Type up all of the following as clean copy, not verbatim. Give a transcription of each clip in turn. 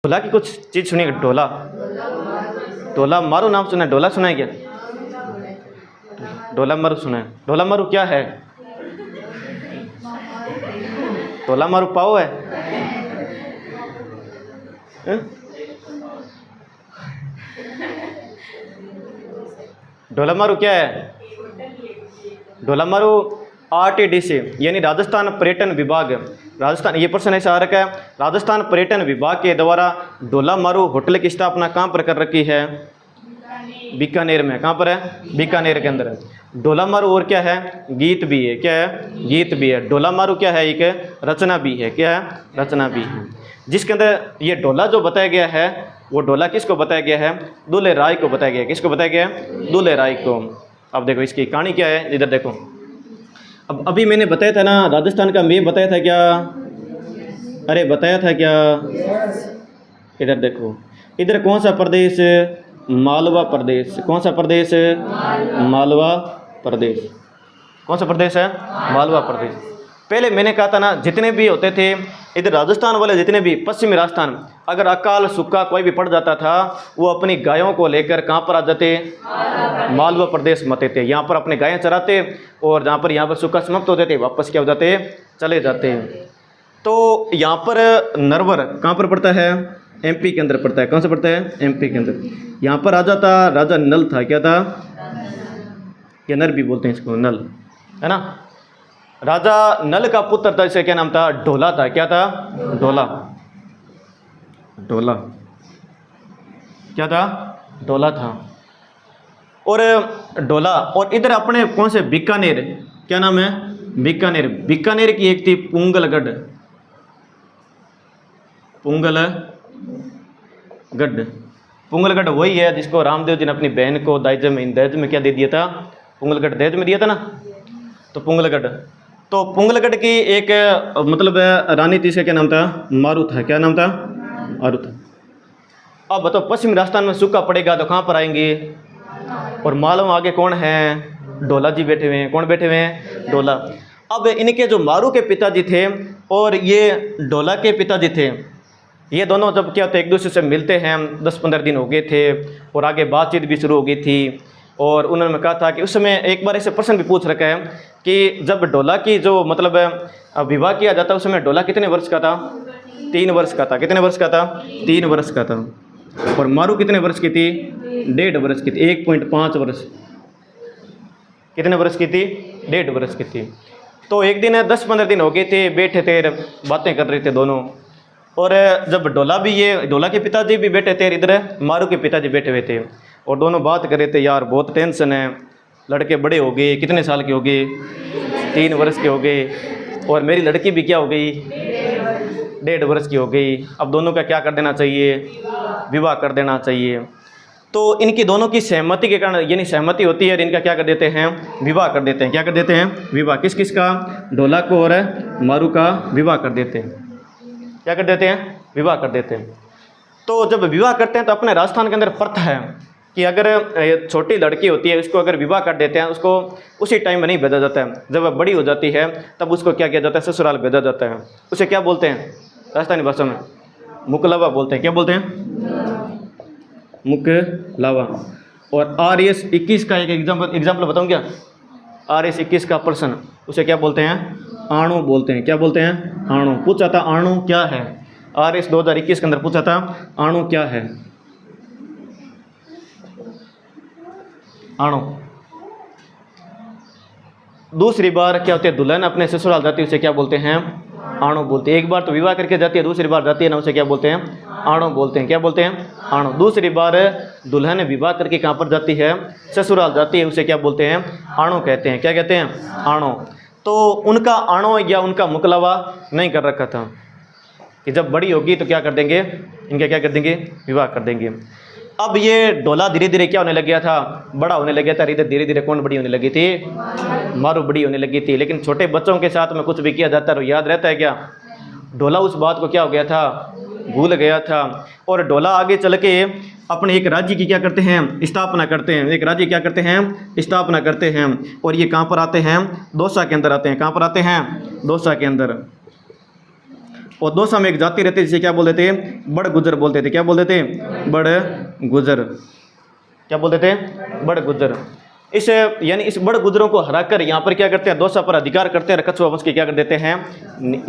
ढोला की कुछ चीज़ सुनिए। ढोला, ढोला मारू नाम सुना है, ढोला सुना है क्या? ढोला मारू सुना है। ढोला मारू क्या है? ढोला मारू पाव है? ढोला मारू क्या है? ढोला मारू RTDC यानी राजस्थान पर्यटन विभाग, राजस्थान, ये प्रश्न ऐसा आ रखा है, राजस्थान पर्यटन विभाग के द्वारा ढोला मारू होटल की स्थापना कहाँ पर कर रखी है? बीकानेर में। कहाँ पर है? बीकानेर के अंदर है। ढोला मारू और क्या है? गीत भी है। क्या है? गीत भी है। ढोला मारू क्या है? एक रचना भी है। क्या है? रचना भी है। जिसके अंदर ये ढोला जो बताया गया है, वो ढोला किसको बताया गया है? दुल्हे राय को बताया गया है। किसको बताया गया है? दुल्हे राय को। अब देखो इसकी कहानी क्या है, इधर देखो। अब अभी मैंने बताया था ना राजस्थान का, मैं बताया था क्या? अरे बताया था क्या? इधर देखो, इधर कौन सा प्रदेश? मालवा प्रदेश। कौन सा प्रदेश? मालवा प्रदेश। कौन सा प्रदेश है? मालवा प्रदेश। पहले मैंने कहा था ना, जितने भी होते थे इधर राजस्थान वाले, जितने भी पश्चिमी राजस्थान, अगर अकाल सूखा कोई भी पड़ जाता था, वो अपनी गायों को लेकर कहाँ पर आ जाते? मालवा प्रदेश मते थे। यहाँ पर अपने गायें चराते और जहाँ पर यहाँ पर सूखा समाप्त होते थे, वापस क्या हो जाते? चले जाते। तो यहाँ पर नरवर कहाँ पर पड़ता है? MP के अंदर पड़ता है। कौन सा पड़ता है? MP के अंदर। यहाँ पर राजा था, राजा नल था। क्या था? या नर भी बोलते हैं इसको, नल है ना। राजा नल का पुत्र था, इसे क्या नाम था? ढोला था। क्या था? ढोला। ढोला क्या था? ढोला था। और ढोला, और इधर अपने कौन से? बीकानेर। क्या नाम है? बीकानेर। बीकानेर की एक थी पुंगलगढ़। पुंगलगढ़। पुंगलगढ़ वही है जिसको रामदेव जी ने अपनी बहन को दहेज में क्या दे दिया था? पुंगलगढ़ दहेज में दिया था ना। तो पुंगलगढ़, तो पुंगलगढ़ की एक मतलब रानी थी, इसका क्या नाम था? मारू था। क्या नाम था? मारू था। अब बताओ, पश्चिम राजस्थान में सूखा पड़ेगा तो कहाँ पर आएंगे? और मालूम आगे कौन है? ढोला जी बैठे हुए हैं। कौन बैठे हुए हैं? ढोला। अब इनके जो मारू के पिताजी थे और ये ढोला के पिताजी थे, ये दोनों जब क्या होते एक दूसरे से मिलते हैं, 10-15 दिन हो गए थे और आगे बातचीत भी शुरू हो गई थी। और उन्होंने कहा था कि उस समय एक बार ऐसे प्रश्न भी पूछ रखा है कि जब ढोला की जो मतलब विवाह किया जाता, उस समय ढोला कितने वर्ष का था? 3 वर्ष का था। कितने वर्ष का था? 3 वर्ष का था। और मारू कितने वर्ष की थी? 1.5 वर्ष की थी। 1.5 वर्ष। कितने वर्ष की थी? 1.5 वर्ष की थी। तो एक दिन 10-15 दिन हो गए थे, बैठे थे, बातें कर रहे थे दोनों। और जब ढोला भी, ये ढोला के पिताजी भी बैठे थे, इधर मारू के पिताजी बैठे हुए थे और दोनों बात कर रहे थे। यार बहुत टेंशन है, लड़के बड़े हो गए। कितने साल के हो गए? 3 वर्ष के हो गए। और मेरी लड़की भी क्या हो गई? 1.5 वर्ष की हो गई। अब दोनों का क्या कर देना चाहिए? विवाह कर देना चाहिए। तो इनकी दोनों की सहमति के कारण, यानी सहमति होती है और इनका क्या कर देते हैं? विवाह कर देते हैं। क्या कर देते हैं? विवाह। किस किस का? ढोला को और मारू का विवाह कर देते हैं। क्या कर देते हैं? विवाह कर देते हैं। तो जब विवाह करते हैं तो अपने राजस्थान के अंदर प्रथा है कि अगर छोटी लड़की होती है, उसको अगर विवाह कर देते हैं, उसको उसी टाइम में नहीं भेजा जाता है। जब वह बड़ी हो जाती है तब उसको क्या किया जाता है? ससुराल भेजा जाता है। उसे क्या बोलते हैं राजस्थानी भाषा में? मुकलावा बोलते हैं। क्या बोलते हैं? मुकलावा। और RS 21 का एक एग्जाम्पल बताऊँ क्या? RS 21 का प्रश्न, उसे क्या बोलते हैं? आणु बोलते हैं। क्या बोलते हैं? आणु। पूछा था आणु क्या है? RS 2021 के अंदर पूछा था आणु क्या है? आणु। दूसरी बार क्या होती है? दुल्हन अपने ससुराल जाती है, उसे क्या बोलते हैं? आणु बोलते हैं। एक बार तो विवाह करके जाती है, दूसरी बार जाती है ना, उसे क्या बोलते हैं? आणु बोलते हैं। क्या बोलते हैं? आणु। दूसरी बार दुल्हन विवाह करके कहाँ पर जाती है? ससुराल जाती है, उसे क्या बोलते हैं? आणु कहते हैं। क्या कहते हैं? आणु। तो उनका आणु या उनका मुकलावा नहीं कर रखा था कि जब बड़ी होगी तो क्या कर देंगे? इनका क्या कर देंगे? विवाह कर देंगे। अब ये ढोला धीरे धीरे क्या होने लग गया था? बड़ा होने लग गया था। इधर धीरे धीरे कौन बड़ी होने लगी थी? मारू बड़ी होने लगी थी। लेकिन छोटे बच्चों के साथ में कुछ भी किया जाता है, याद रहता है क्या? ढोला उस बात को क्या हो गया था? भूल गया था। और ढोला आगे चल के अपने एक राज्य की क्या करते हैं? स्थापना करते हैं। एक राज्य क्या करते हैं? स्थापना करते हैं। और ये कहाँ पर आते हैं? दौसा के अंदर आते हैं। कहाँ पर आते हैं? दौसा के अंदर। और दोसा में एक जाति रहती है जिसे क्या बोलते थे, बड़ गुजर बोलते थे। क्या बोलते थे, बड़ गुजर। क्या बोलते थे, बड़ गुजर। इस यानी इस बड़ गुजरों को हराकर यहाँ पर क्या करते हैं, दोसा पर अधिकार करते हैं, कछुआ वंश की क्या कर देते हैं,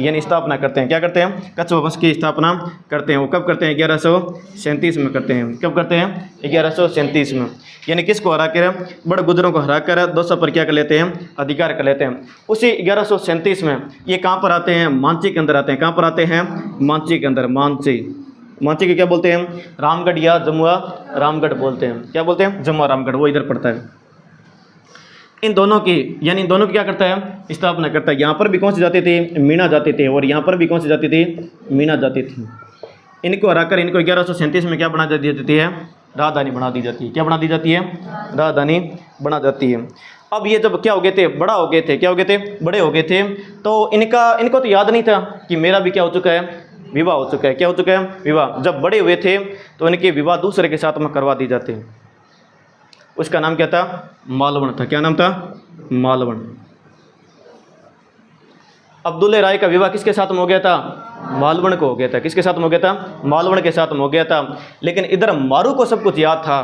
यानी स्थापना करते हैं। क्या करते हैं, कछुआ वंश की स्थापना करते हैं। वो कब करते हैं, 1137 में करते हैं। कब करते हैं, 1137 में। यानी किसको हराकर, बड़ गुजरों को हराकर दोसा पर क्या कर लेते हैं, अधिकार कर लेते हैं। उसी 1137 में ये कहाँ पर आते हैं, मांची के अंदर आते हैं। कहाँ पर आते हैं, मांची के अंदर। मांची के क्या बोलते हैं, रामगढ़ या जमुआ रामगढ़ बोलते हैं। क्या बोलते हैं, जमुआ रामगढ़, वो इधर पड़ता है। इन दोनों की, यानी इन दोनों की क्या करता है, स्थापना करता है। यहाँ पर भी कौन सी जाति थी, मीणा जाति थे, और यहाँ पर भी कौन सी जाति थी, मीणा जाति थी। इनको हराकर इनको 1137 में क्या बना दी जाती है, राजधानी बना दी जाती है। क्या बना दी जाती है, राजधानी बना जाती है। अब ये जब क्या हो गए थे, बड़ा हो गए थे, क्या हो गए थे, बड़े हो गए थे, तो इनको तो याद नहीं था कि मेरा भी क्या हो चुका है, विवाह हो चुका है। क्या हो चुका है, विवाह। जब बड़े हुए थे तो इनके विवाह दूसरे के साथ में करवा दी जाते हैं। उसका नाम क्या था, मालवण था। क्या नाम था, मालवण। अब्दुल्ले राय का विवाह किसके साथ में हो गया था, मालवण को हो गया था। किसके साथ में हो गया था, मालवण के साथ में हो गया था। लेकिन इधर मारू को सब कुछ याद था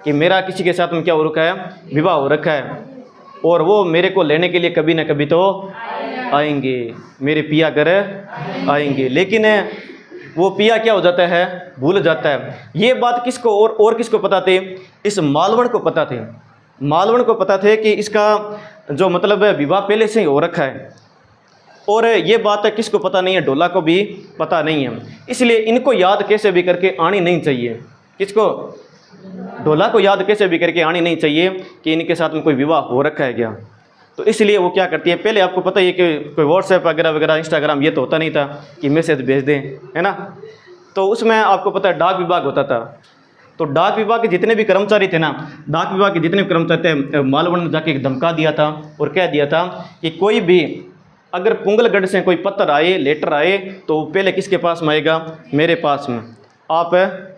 कि मेरा किसी के साथ में क्या हो रखा है, विवाह हो रखा है, और वो मेरे को लेने के लिए कभी ना कभी तो आएंगे, मेरे पिया घर आएंगे। लेकिन वो पिया क्या हो जाता है, भूल जाता है। ये बात किसको और किसको पता थे, इस मालवण को पता थे। मालवण को पता थे कि इसका जो मतलब है विवाह पहले से ही हो रखा है, और ये बात है किसको पता नहीं है, ढोला को भी पता नहीं है। इसलिए इनको याद कैसे भी करके आनी नहीं चाहिए। किसको, ढोला को याद कैसे भी करके आनी नहीं चाहिए कि इनके साथ में कोई विवाह हो रखा है क्या। तो इसलिए वो क्या करती है, पहले आपको पता ही है कि कोई व्हाट्सएप वगैरह वगैरह, इंस्टाग्राम, ये तो होता नहीं था कि मैसेज भेज दें, है ना। तो उसमें आपको पता है डाक विभाग होता था। तो डाक विभाग के जितने भी कर्मचारी थे ना, डाक विभाग के जितने भी कर्मचारी थे, मालवण ने जाके धमका दिया था और कह दिया था कि कोई भी अगर पुंगलगढ़ से कोई पत्र आए, लेटर आए, तो पहले किसके पास में आएगा, मेरे पास में। आप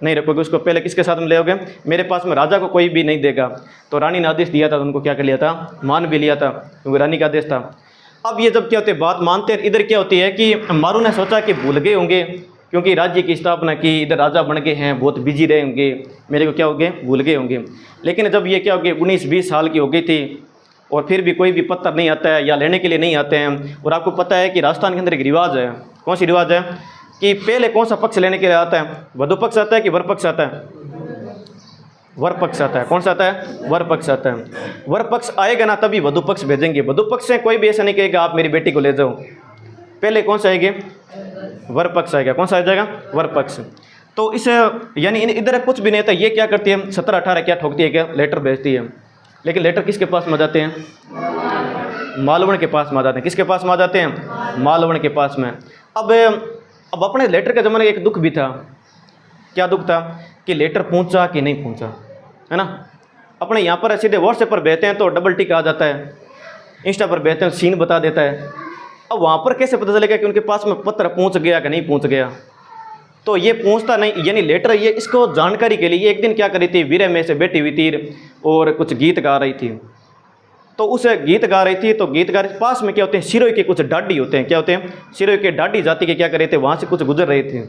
नहीं रखोगे उसको, पहले किसके साथ में ले आओगे, मेरे पास में। राजा को कोई भी नहीं देगा। तो रानी ने आदेश दिया था, तो उनको क्या कर लिया था, मान भी लिया था, क्योंकि रानी का आदेश था। अब ये जब क्या होते, बात मानते हैं, इधर क्या होती है कि मारू ने सोचा कि भूल गए होंगे, क्योंकि राज्य की स्थापना की, इधर राजा बन गए हैं, बहुत बिजी रहे होंगे, मेरे को क्या हो गए, भूल गए होंगे। लेकिन जब ये क्या हो गए, 19-20 साल की हो गई थी, और फिर भी कोई भी पत्र नहीं आता है या लेने के लिए नहीं आते हैं। और आपको पता है कि राजस्थान के अंदर एक रिवाज है, कौन सी रिवाज है, कि पहले कौन सा पक्ष लेने के लिए आता है, वधु पक्ष आता है कि वर पक्ष आता है, वर पक्ष आता है। कौन सा आता है, वर पक्ष आता है। वर पक्ष आएगा ना तभी वधु पक्ष भेजेंगे। वधु पक्ष से कोई भी ऐसा नहीं कहेगा आप मेरी बेटी को ले जाओ, पहले कौन सा आएगा, वर पक्ष आएगा। कौन सा आ जाएगा, वर पक्ष। तो इस यानी इधर कुछ भी नहीं था। ये क्या करती है, 17-18 क्या ठोकती है, क्या लेटर भेजती है। लेकिन लेटर किसके पास में जाते हैं, मालवण के पास में आ जाते हैं। किसके पास में आ जाते हैं, मालवण के पास में। अब अपने लेटर के ज़माने एक दुख भी था। क्या दुख था, कि लेटर पहुंचा कि नहीं पहुंचा, है ना। अपने यहाँ पर सीधे व्हाट्सएप पर भेजते हैं तो डबल टिक आ जाता है, इंस्टा पर भेजते हैं सीन बता देता है। अब वहाँ पर कैसे पता चलेगा कि उनके पास में पत्र पहुँच गया कि नहीं पहुँच गया। तो ये पहुँचता नहीं, यानी लेटर, ये इसको जानकारी के लिए एक दिन क्या करी थी, वीरे में से बैठी हुई थी और कुछ गीत गा रही थी। तो उसे गीत गा रही थी, तो गीत गा रही, पास में क्या होते हैं, सिरोई के कुछ डाडी होते हैं। क्या होते हैं, सिरोई के डाडी जाति के क्या कर रहे थे, वहाँ से कुछ गुजर रहे थे।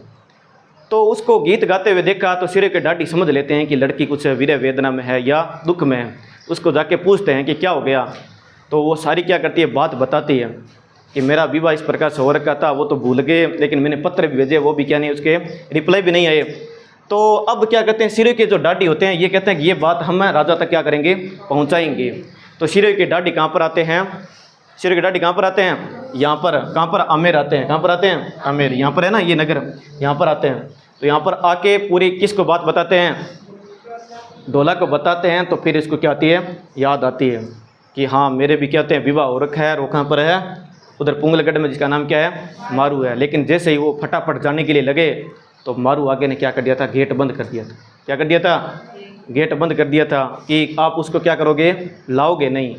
तो उसको गीत गाते हुए देखा, तो सिरोई के डाडी समझ लेते हैं कि लड़की कुछ वीर वेदना में है या दुख में है। उसको जाके पूछते हैं कि क्या हो गया। तो वो सारी क्या करती है, बात बताती है कि मेरा विवाह इस प्रकार से हो रखा था, वो तो भूल गए, लेकिन मैंने पत्र भी भेजे, वो भी क्या नहीं, उसके रिप्लाई भी नहीं आए। तो अब क्या कहते हैं, सिरोई के जो डाडी होते हैं, ये कहते हैं कि ये बात हम राजा तक क्या करेंगे, पहुँचाएंगे। तो सिरोई के डाडी कहाँ पर आते हैं, सिरोई के डाडी कहाँ पर आते हैं, यहाँ पर, कहाँ पर, आमेर आते हैं। कहाँ पर आते हैं, आमेर, यहाँ पर है ना ये नगर, यहाँ पर आते हैं। तो यहाँ पर आके पूरी किसको बात बताते हैं, ढोला को बताते हैं। तो फिर इसको क्या आती है, याद आती है कि हाँ मेरे भी क्या होते हैं, विवाह हो रखा है। और वो कहाँ पर है, उधर पुंगलगढ़ में, जिसका नाम क्या है, मारू है। लेकिन जैसे ही वो फटाफट जाने के लिए लगे, तो मारू आगे ने क्या कर दिया था, गेट बंद कर दिया था। क्या कर दिया था, गेट बंद कर दिया था कि आप उसको क्या करोगे, लाओगे नहीं,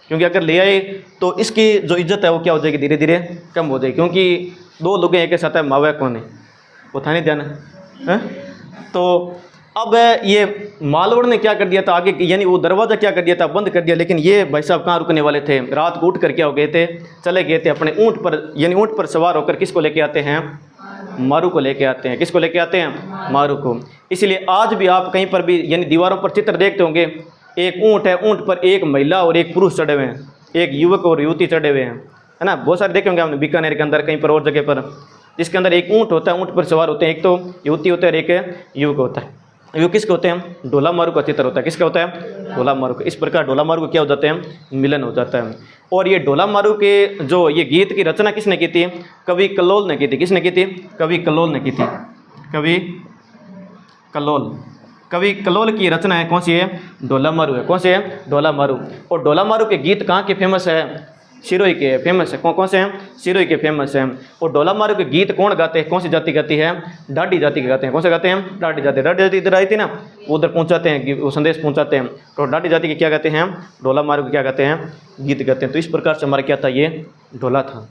क्योंकि अगर ले आए तो इसकी जो इज्जत है वो क्या हो जाएगी, धीरे धीरे कम हो जाएगी। क्योंकि दो लोग एक साथ है, मावा कौन है, वो था नहीं ध्यान है। तो अब ये मालवड़ ने क्या कर दिया था आगे, यानी वो दरवाज़ा क्या कर दिया था, बंद कर दिया। लेकिन ये भाई साहब कहाँ रुकने वाले थे, रात को उठ कर क्या हो गए थे, चले गए थे अपने ऊँट पर, यानी ऊँट पर सवार होकर किसको लेके आते हैं, मारू को लेके आते हैं। किसको लेके आते हैं, मारू को। इसलिए आज भी आप कहीं पर भी यानी दीवारों पर चित्र देखते होंगे, एक ऊँट है, ऊँट पर एक महिला और एक पुरुष चढ़े हुए हैं, एक युवक और युवती चढ़े हुए हैं, है ना। बहुत सारे देखे होंगे आपने बीकानेर के अंदर, कहीं पर और जगह पर, जिसके अंदर एक ऊँट होता है, ऊँट पर सवार होते हैं, एक तो युवती होता है और एक युवक होता है। ये किसके होते हैं, ढोला मारू का चित्र होता है। किसका होता है, ढोला मारू का। इस प्रकार ढोला मारू को क्या हो जाते हैं, मिलन हो जाता है। और ये ढोला मारू के जो ये गीत की रचना किसने की थी, कवि कल्लोल ने की थी। किसने की थी, कवि कल्लोल ने की थी। कवि कल्लोल, कवि कल्लोल की रचना है, कौन सी है, ढोला मारू है। कौन सी है, ढोला मारू। और ढोला मारू के गीत कहाँ के फेमस है, सिरोही के फेमस है। कौन कौन से हैं, सिरोही के फेमस हैं। और ढोला मारू के गीत कौन गाते हैं, कौन सी जाति गाती है, ढाडी जाति के गाते हैं। कौन से गाते हैं, ढाडी जाति। ढाडी जाति इधर आई थी ना, उधर पहुंचाते हैं, वो संदेश पहुंचाते हैं। तो ढाडी जाति के क्या गाते हैं, ढोला मारू के क्या गाते हैं, गीत गाते हैं। तो इस प्रकार से हमारा क्या था, ये ढोला था।